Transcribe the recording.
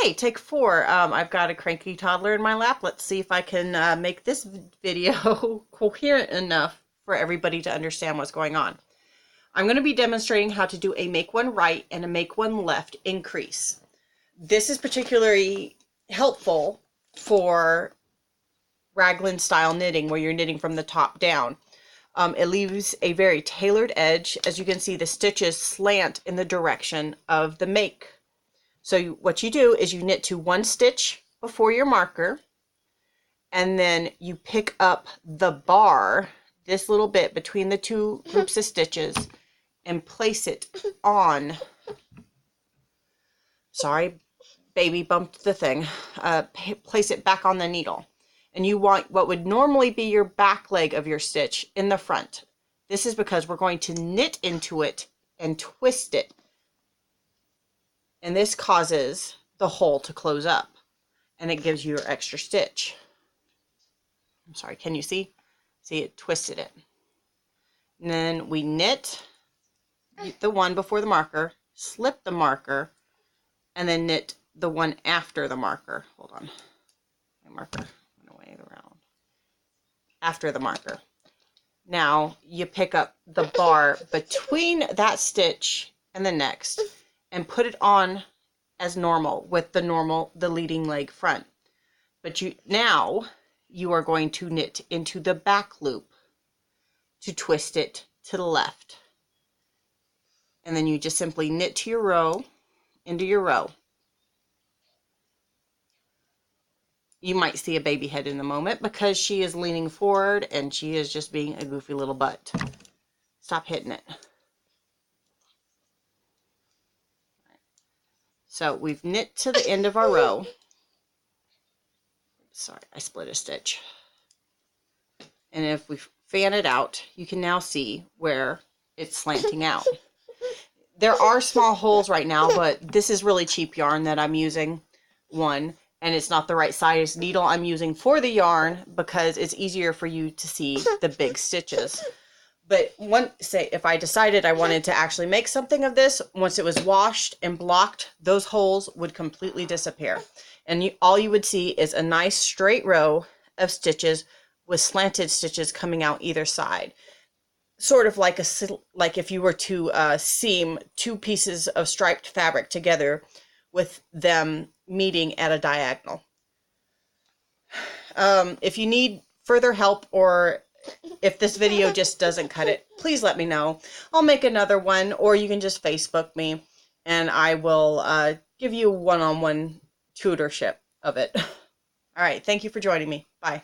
Okay, take 4. I've got a cranky toddler in my lap. Let's see if I can make this video coherent enough for everybody to understand what's going on. I'm going to be demonstrating how to do a make one right and a make one left increase. This is particularly helpful for raglan style knitting where you're knitting from the top down. It leaves a very tailored edge. As you can see, the stitches slant in the direction of the make. So what you do is you knit to 1 stitch before your marker, and then you pick up the bar, this little bit between the 2 groups of stitches, and place it on, sorry, baby bumped the thing, place it back on the needle. And you want what would normally be your back leg of your stitch in the front. This is because we're going to knit into it and twist it. And this causes the hole to close up, and it gives you your extra stitch. I'm sorry, can you see? See, it twisted it. And then we knit the one before the marker, slip the marker, and then knit the one after the marker. Hold on. My marker went away around. After the marker. Now you pick up the bar between that stitch and the next and put it on as normal with the leading leg front. But now you are going to knit into the back loop to twist it to the left. And then you just simply knit to your row, into your row. You might see a baby head in a moment because she is leaning forward and she is just being a goofy little butt. Stop hitting it. So we've knit to the end of our row. Sorry, I split a stitch. And if we fan it out, you can now see where it's slanting out. There are small holes right now, but this is really cheap yarn that I'm using, and it's not the right size needle I'm using for the yarn because it's easier for you to see the big stitches. But say if I decided I wanted to actually make something of this, once it was washed and blocked, those holes would completely disappear. And all you would see is a nice straight row of stitches with slanted stitches coming out either side. Sort of like if you were to seam 2 pieces of striped fabric together with them meeting at a diagonal. If you need further help, or if this video just doesn't cut it, please let me know. I'll make another one, or you can just Facebook me and I will give you one-on-one tutorship of it. All right, thank you for joining me. Bye.